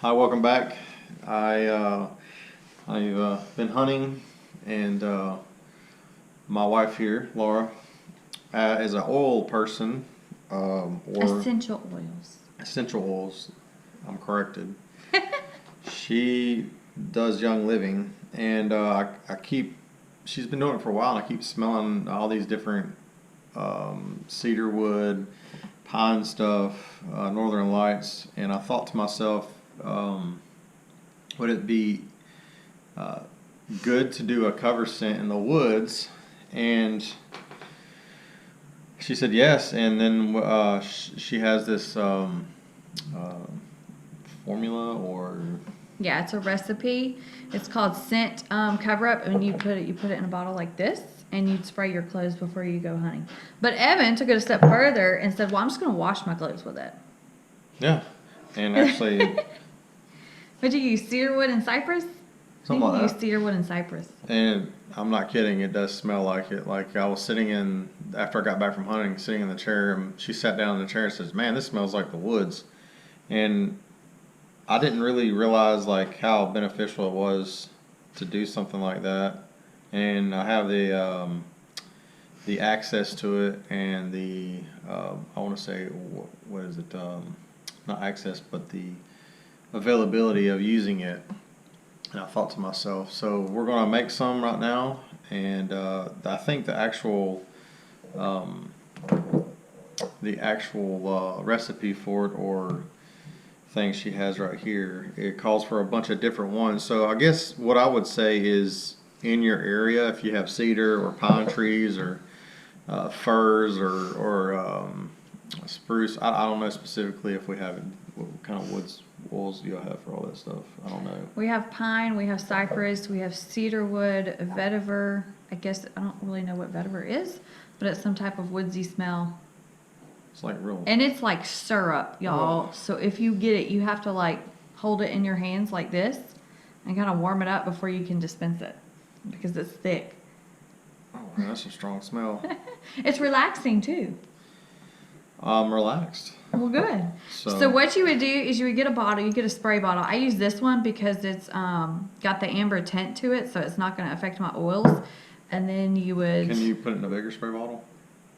Hi, welcome back. I've been hunting, and my wife here, Laura, is an oil person, or Essential oils. essential oils. I'm corrected. She does Young Living, and I keep. She's been doing it for a while, and I keep smelling all these different cedar wood, pine stuff, Northern Lights, and I thought to myself, would it be uh, good to do a cover scent in the woods? And she said yes, and then she has this uh, formula or Yeah, it's a recipe. It's called scent cover up, and you put it in a bottle like this, and you'd spray your clothes before you go hunting. But Evan took it a step further and said, "Well, I'm just going to wash my clothes with it." yeah, and actually What do you use? Cedarwood and cypress? I something think you like use that. cedarwood and cypress. And I'm not kidding, it does smell like it. Like I was sitting in after I got back from hunting, sitting in the chair, and she sat down in the chair and says, "Man, this smells like the woods." And I didn't really realize like how beneficial it was to do something like that. And I have the access to it and the I want to say what is it? Not access, but the availability of using it. And I thought to myself, so we're gonna make some right now, and I think um, the actual recipe for it or thing she has right here, it calls for a bunch of different ones. So I guess what I would say is in your area, if you have cedar or pine trees or firs or spruce, I don't know specifically if we have it, what kind of woods you'll have for all that stuff. I don't know. We have pine, we have cypress, we have cedarwood, vetiver. I guess I don't really know what vetiver is, but it's some type of woodsy smell. It's like real. And it's like syrup, y'all. Oh. So if you get it, you have to like hold it in your hands like this and kind of warm it up before you can dispense it because it's thick. Oh, man, that's a strong smell. It's relaxing too. I'm relaxed. Well, good. So, So what you would do is you would get a bottle. You get a spray bottle. I use this one because it's got the amber tint to it, so it's not going to affect my oils. And then you would. can you put it in a bigger spray bottle?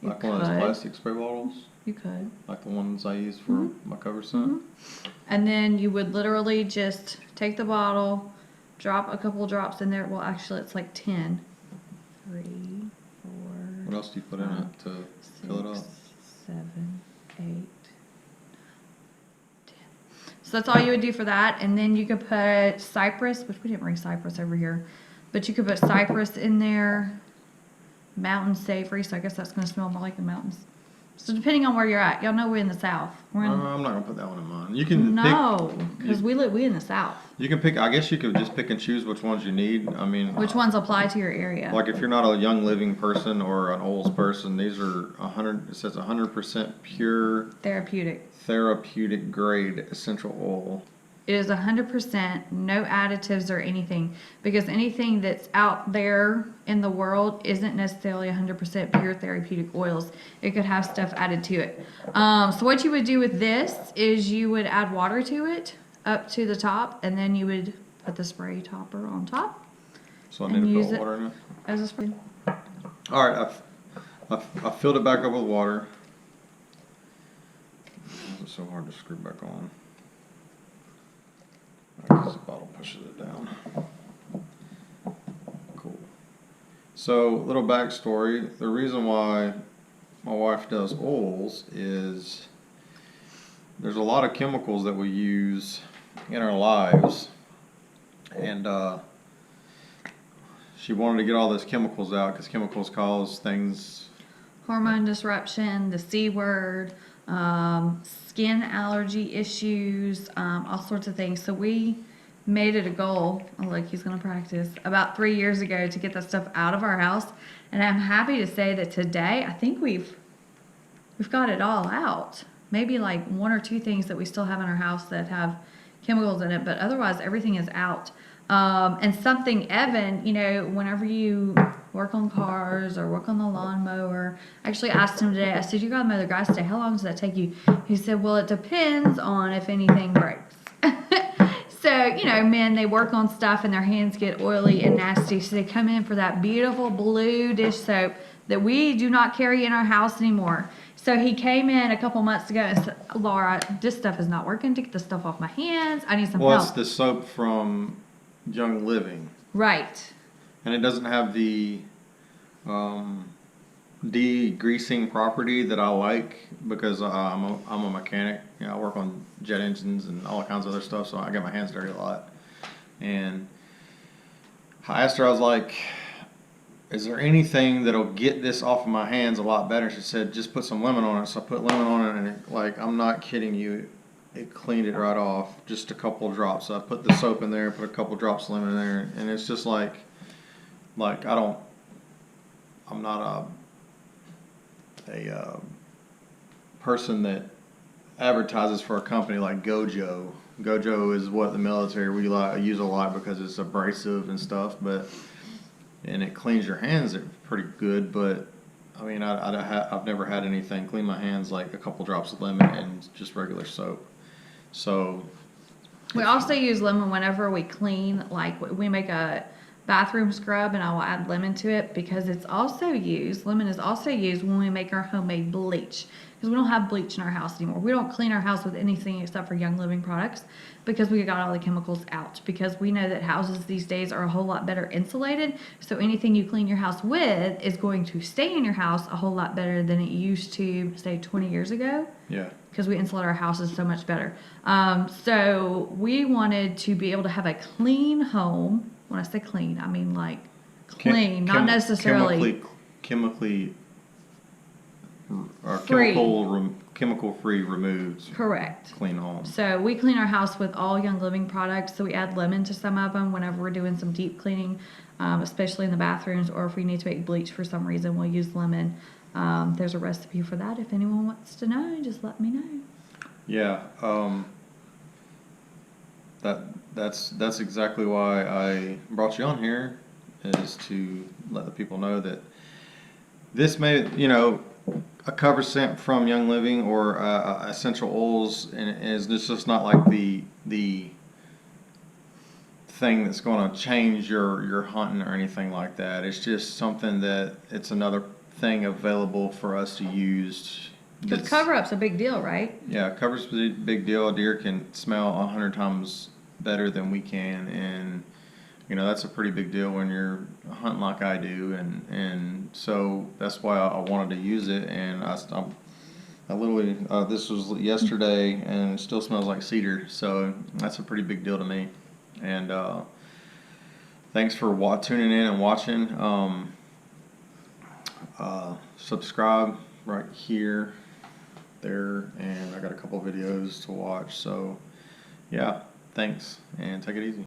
You Like one of those could. plastic spray bottles? You could. Like the ones I use for Mm-hmm. my cover scent? And then you would literally just take the bottle, drop a couple drops in there. Well, actually, it's like 10. 3, 4. What else do you put in it to fill it up? 7, 8, 10. So that's all you would do for that. And then you could put cypress, which we didn't bring cypress over here, but you could put cypress in there, mountain savory. So I guess that's going to smell more like the mountains. So depending on where you're at, y'all know we're in the South. We're in I'm not gonna put that one in mine. You can no, because we in the South. you can pick. I guess you could just pick and choose which ones you need. I mean, Which ones apply to your area? like if you're not a Young Living person or an oils person, these are 100. It says 100% pure Therapeutic. therapeutic grade essential oil. It is 100%, no additives or anything, because anything that's out there in the world isn't necessarily 100% pure therapeutic oils. It could have stuff added to it. So what you would do with this is you would add water to it up to the top, and then you would put the spray topper on top So I And need to use put it. water in it. as a spray. All right, I've filled it back up with water. It's so hard to screw back on. Because the bottle pushes it down. Cool. So, little backstory. The reason why my wife does oils is there's a lot of chemicals that we use in our lives. And she wanted to get all those chemicals out because chemicals cause things. Hormone disruption, the C word, skin allergy issues, all sorts of things. So we made it a goal, oh, look, he's going to practice, about 3 years ago to get that stuff out of our house. And I'm happy to say that today, I think we've got it all out. Maybe like 1 or 2 things that we still have in our house that have chemicals in it, but otherwise everything is out. And something, Evan, whenever you work on cars or work on the lawnmower, I actually asked him today, I said, you got to mow the grass today. How long does that take you? He said, well, it depends on if anything breaks. So, you know, men, they work on stuff and their hands get oily and nasty. So they come in for that beautiful blue dish soap that we do not carry in our house anymore. So he came in a couple months ago and said, Laura, this stuff is not working. To get the stuff off my hands. I need some Well, help. it's the soap from Young Living, Right. and it doesn't have the degreasing property that I like because I'm a mechanic. You know, I work on jet engines and all kinds of other stuff, so I get my hands dirty a lot. And I asked her, I was like, "Is there anything that'll get this off of my hands a lot better?" She said, "Just put some lemon on it." So I put lemon on it, and it, like, I'm not kidding you, it cleaned it right off. Just a couple drops. So I put the soap in there, put a couple drops of lemon in there, and it's just like I'm not a person that advertises for a company like Gojo. Gojo is what the military we use a lot because it's abrasive and stuff, and it cleans your hands pretty good. But I mean, I've never had anything clean my hands like a couple drops of lemon and just regular soap. So We also use lemon whenever we clean, like we make a bathroom scrub and I will add lemon to it because lemon is also used when we make our homemade bleach. Because we don't have bleach in our house anymore. We don't clean our house with anything except for Young Living products because we got all the chemicals out. Because we know that houses these days are a whole lot better insulated. So anything you clean your house with is going to stay in your house a whole lot better than it used to, say, 20 years ago. yeah, Because we insulate our houses so much better. So we wanted to be able to have a clean home. When I say clean, I mean like clean, not necessarily chemically or free. chemical free removed Correct. clean home. So we clean our house with all Young Living products. So we add lemon to some of them whenever we're doing some deep cleaning, especially in the bathrooms, or if we need to make bleach for some reason, we'll use lemon. There's a recipe for that. If anyone wants to know, just let me know. Yeah, that's exactly why I brought you on here, is to let the people know that this may, you know, a cover scent from Young Living or essential oils, and is this just not like the thing that's going to change your hunting or anything like that. It's just something that it's another thing available for us to use. Because cover up's a big deal, right? Yeah, cover's a big deal. A deer can smell 100 times better than we can, and you know that's a pretty big deal when you're hunting like I do, and so that's why I wanted to use it. And I literally this was yesterday, and it still smells like cedar, so that's a pretty big deal to me. And thanks for tuning in and watching. Subscribe right here, there, and I got a couple videos to watch. So yeah, thanks, and take it easy.